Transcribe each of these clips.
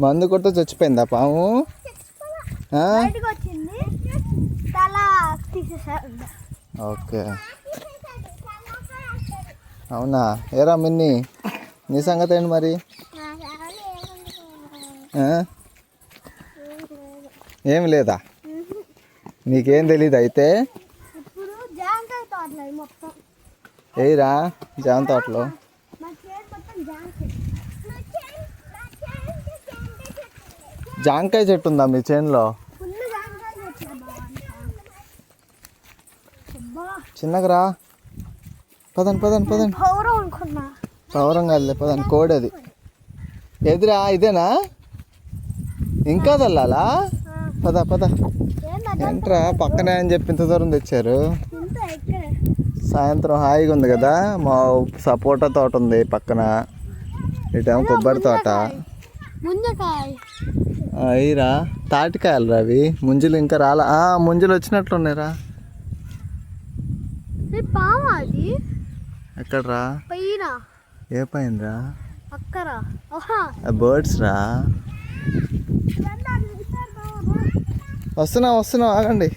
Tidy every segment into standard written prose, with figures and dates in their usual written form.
మందు కొడితే చచ్చిపోయిందా పాము? ఓకే, అవునా? ఏరా మిన్ని, నీ సంగతి ఏంటి మరి? ఏమి లేదా? నీకేం తెలీదు అయితే? ఏరా జామ తోటలో జాంకాయ చెట్టు ఉందా మీ చేనులో? చిన్నగా రా, పదండి పదండి పదండి. పౌరం కాదులే, పదండి. కోడది ఎదురా, ఇదేనా? ఇంకా తెల్లాలా? పద పద. ఏంట్రా పక్కనే అని చెప్పి ఇంత దూరం తెచ్చారు? సాయంత్రం హాయిగా ఉంది కదా. మా సపోటా తోట ఉంది పక్కన, ఇటేమో కొబ్బరి తోట. అయ్యిరా తాటికాయలు రా అవి. ముంజులు ఇంకా రాలా. ముంజులు వచ్చినట్లున్నాయిరా. ఎక్కడ్రా? ఏ పైన రా? బర్డ్స్ రా. వస్తున్నా వస్తున్నా, ఆగండి.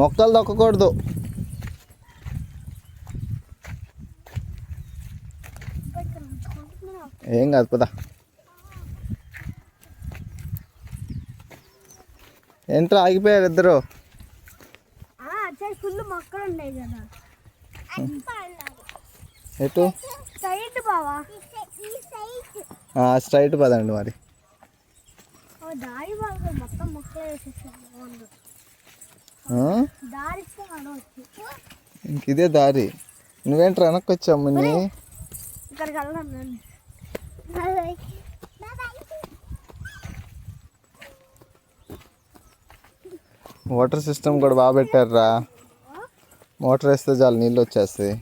మొక్కలు దొక్కకూడదు. ఏం కాదు పదా. ఏంట్రా ఆగిపోయారు ఇద్దరు? ఎటు? స్ట్రైట్ పదండి మరి. ఇంక ఇదే దారి. నువ్వేంట్రా వెనక్కి వచ్చావు? మిన్ని వాటర్ సిస్టమ్ కూడా బాగా పెట్టారురా. మోటార్ వేస్తే చాలు నీళ్ళు వచ్చేస్తాయి.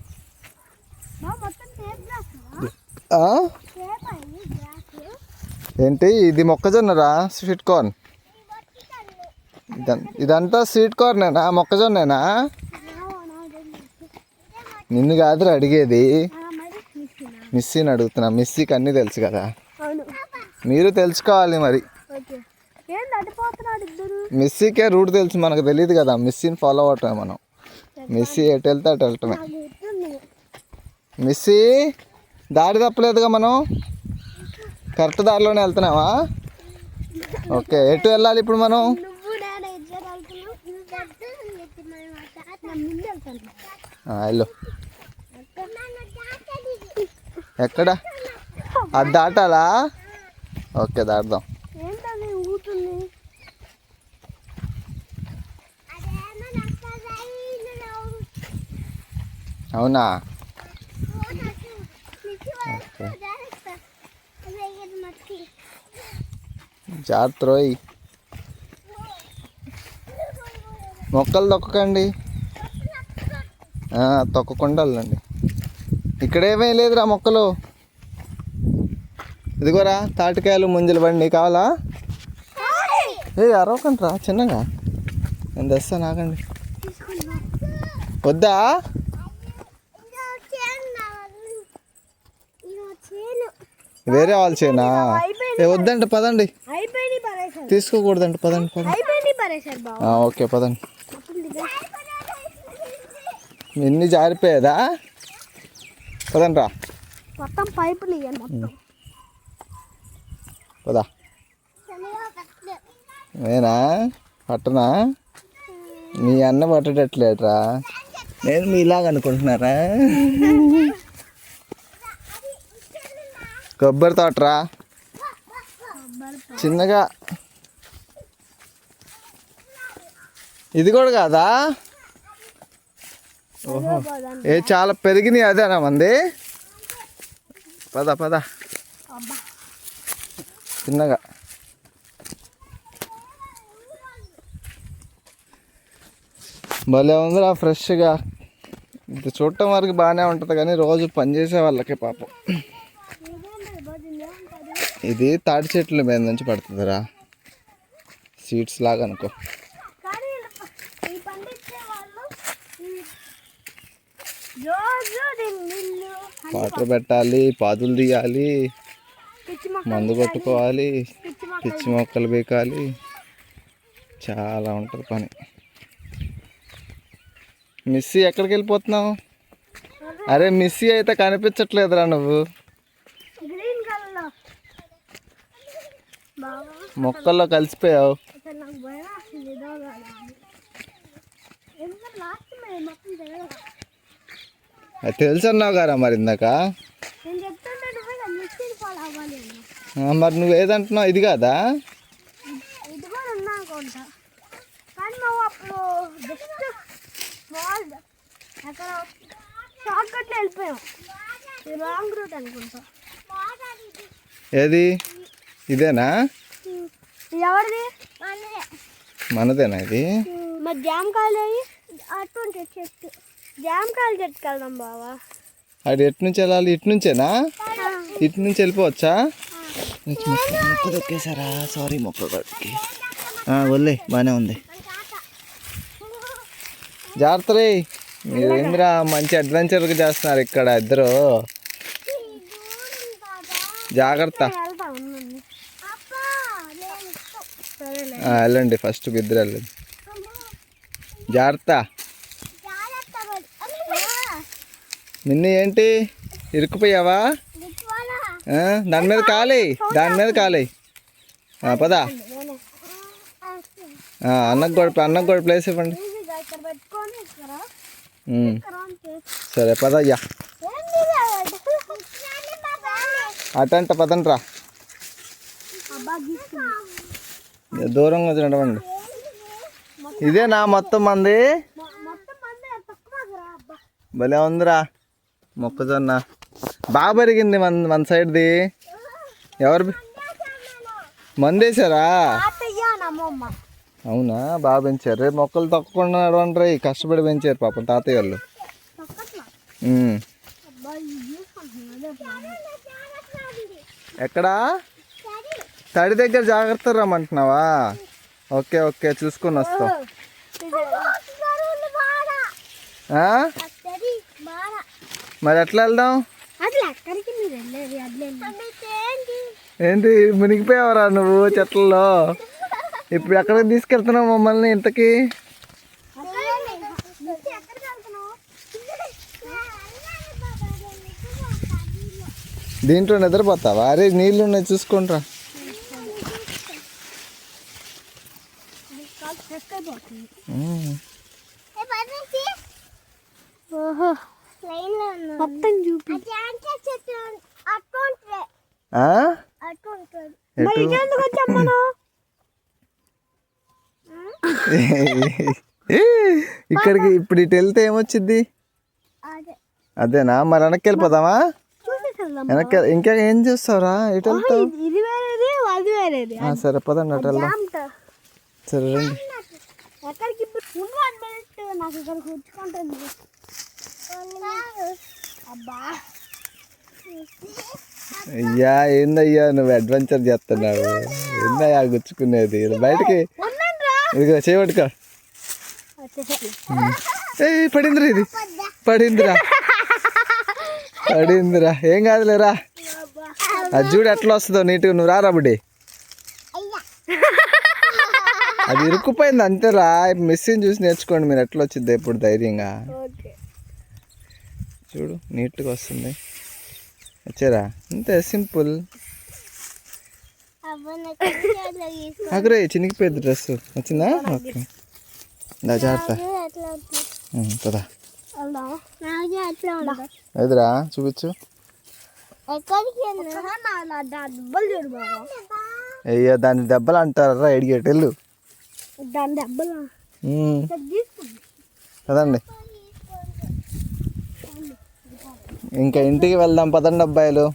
ఏంటి ఇది? మొక్కజొన్నరా? Sweet corn. ఇదంతా స్వీట్ కార్నేనా? మొక్కజొన్నేనా? నిన్ను కాదురా అడిగేది, మిస్సీని అడుగుతున్నా. మిస్సీకి అన్నీ తెలుసు కదా, మీరు తెలుసుకోవాలి మరి. మిస్సీకే రూట్ తెలుసు, మనకు తెలియదు కదా. మిస్సీని ఫాలో అవటమే మనం. మిస్సీ ఎటు వెళ్తే అటు వెళ్ళటమే. మిస్సీ దారి తప్పలేదుగా, మనం కరెక్ట్ దారిలోనే వెళ్తున్నావా? ఓకే, ఎటు వెళ్ళాలి ఇప్పుడు మనం? వెళ్ళు. ఎక్కడ? అది దాటాలా? ఓకే, దాటుదాం. అవునా? జాగ్రత్త. మొక్కలు తొక్కకండి, తొక్కకుండా వెళ్ళండి. ఇక్కడేమీ లేదురా మొక్కలు. ఇదిగోరా తాటికాయలు, ముంజలు బండి కావాలా? అరవకంట్రా, చిన్నగా నేను తెస్తాను, ఆగండి. వద్దా? వేరే వాళ్ళ చేనా? వద్దండి పదండి. తీసుకోకూడదండి, పదండి పదండి. ఓకే పదండి. ఎన్ని జారిపోయేదా? పదండి రా. మొత్తం పైపులు పదా. నేనా పట్టనా? మీ అన్న పట్టేటట్లేట్రా. నేను మీలాగా అనుకుంటున్నారా? కొబ్బరి తోటరా, చిన్నగా. ఇది కూడా కాదా? ఓహో, చాలా పెరిగినాయి. అదేనా మంది? పద పద, చిన్నగా. భలే ఉందిరా ఫ్రెష్గా. ఇది చూడటం వరకు బాగానే ఉంటుంది కానీ రోజు పనిచేసే వాళ్ళకి పాపం ఇది తాటి చెట్ల మీద నుంచి పడుతుందిరా, సీడ్స్ లాగా అనుకో. వాటర్ పెట్టాలి, పాదులు తీయాలి, మందు కొట్టుకోవాలి, పిచ్చి మొక్కలు బీకాలి, చాలా ఉంటుంది పని. మిస్సీ ఎక్కడికి వెళ్ళిపోతున్నావు? అరే మిస్సీ అయితే కనిపించట్లేదురా నువ్వు. మొక్కల్లో కలిసిపోయావు. అది తెలుసు అన్నావు గారా మరి ఇందాక. మరి నువ్వు ఏదంటున్నావు? ఇది కాదా? ఏది? ఇదేనా? మనదేనా ఇది? జామకాయలు అటువంటి చెట్టు, జామకాయలు చెట్టుకు వెళ్దాం బావా. అది ఎటు నుంచి వెళ్ళాలి? ఇటు నుంచేనా? ఇటు నుంచి వెళ్ళిపోవచ్చా? మొక్క దొక్కేసారా? సారీ మొక్క దొక్కి. వదిలే, బాగానే ఉంది. జాగ్రత్త రే. మీరు ఏందిరా మంచి అడ్వెంచర్గా చేస్తున్నారు ఇక్కడ ఇద్దరు. జాగ్రత్త. వెళ్ళండి, ఫస్ట్ ఇద్దరు వెళ్ళండి. జాగ్రత్త. నిన్న ఏంటి ఇరుక్కుపోయావా? దాని మీద కాలి, దాని మీద కాలి. పదా అన్నకు కూడా ప్లేస్ ఇవ్వండి. సరే పదయ్యా. అటంట పదండ్రా, దూరంగా నడవండి. ఇదేనా మొత్తం మంది? భలే ఉందిరా మొక్కజొన్న. బాగా పెరిగింది మన సైడ్ది. ఎవరు మందేశారా? అవునా, బాగా పెంచారు. రేపు మొక్కలు తొక్కకుండా నడవండి, కష్టపడి పెంచారు పాపం తాతయ్య వాళ్ళు. ఎక్కడా? తడి దగ్గర జాగ్రత్త రమ్మంటున్నావా? ఓకే ఓకే, చూసుకొని వస్తాం. మరి ఎట్లా వెళ్దాం? ఏంటి మునిగిపోయావరా నువ్వు చెట్లలో? ఇప్పుడు ఎక్కడికి తీసుకెళ్తున్నావు మమ్మల్ని ఇంతకీ? దీంట్లో నిద్రపోతావా? అరే నీళ్ళు ఉన్నాయి చూసుకుంట్రా. ఇక్కడికి ఇప్పుడు ఇటు వెళ్తే ఏమొచ్చింది? అదేనా? మరి వెనక్కి వెళ్ళిపోదామా? వెనక్కి ఇంకా ఏం చూస్తావురా? ఇటు వెళ్తావు? సరే పదండి అటు వెళ్దాం. సరే రండి. అయ్యా ఏందయ్యా నువ్వు అడ్వెంచర్ చేస్తున్నావు? ఏందయ్యా గుచ్చుకునేది? బయటకి ఇదిగో చేయబట్టుకో. పడిందిరా, ఇది పడిందిరా, పడిందిరా. ఏం కాదులేరా, అది చూడు ఎట్లా వస్తుందో నీట్గా. నువ్వు రారా బుడ్డి. అది ఇరుక్కుపోయింది అంతేరా. మిస్సింగ్ చూసి నేర్చుకోండి మీరు ఎట్లా వచ్చింది ఇప్పుడు ధైర్యంగా. చూడు నీట్గా వస్తుంది. వచ్చారా? అంతే సింపుల్. అగరే చినిగిపోయింది డ్రెస్. వచ్చిందా? ఓకే జాగ్రత్త. పదా ఎదురా చూపించు. అయ్యా దాన్ని దెబ్బలు అంటారా? ఎడిగేటెళ్ళు కదండి. ఇంకా ఇంటికి వెళ్దాం పదండి అబ్బాయిలు.